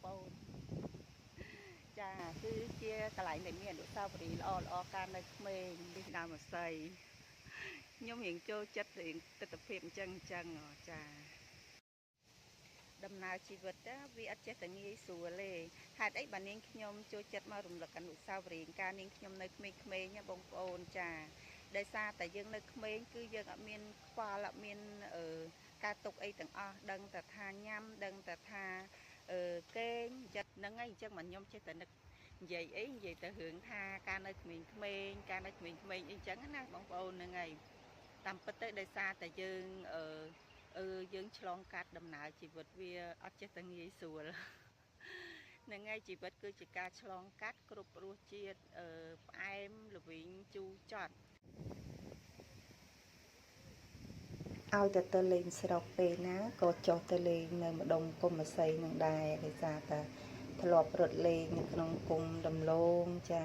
ប្អូនចាគឺជាកន្លែងដែលមានអនុស្សាវរីយ៍ល្អកាលនៅក្មេងនេះដើមអស័យខ្ញុំរៀងចូលចិត្តរៀងទស្សនភាពអញ្ចឹងចាដំណើរជីវិតវាអត់ចេះតែងាយស្រួលទេហេតុអីបាននាងខ្ញុំចូលចិត្តមករំលឹកអនុស្សាវរីយ៍កាលនាងខ្ញុំនៅក្មេងៗបងប្អូនចាដោយសារតែយើងនៅក្មេងគឺយើងអត់មានខ្វល់អត់មានការទុកអីទាំងអស់ដឹងតែថាញ៉ាំដឹងតែថាគេងចិត្តហ្នឹងហើយអញ្ចឹងមកខ្ញុំចេះតែនឹកនិយាយទៅរឿងថាការនៅក្មេងៗការនៅក្មេងៗអីចឹងណាបងប្អូនហ្នឹងហើយតាមពិតទៅដោយសារតែយើងយើងឆ្លងកាត់ដំណើរជីវិតវាអត់ចេះតែងាយស្រួលហ្នឹងហើយជីវិតគឺជាការឆ្លងកាត់គ្រប់រសជាតិផ្អែមល្វីងជូរចត់ឲ្យទៅលេងស្រុកពេលណាក៏ចុះទៅលេងនៅម្ដុំគុំអស័យនឹងដែរដោយសារតែធ្លាប់រត់លេងនៅក្នុងគុំដំឡូងចា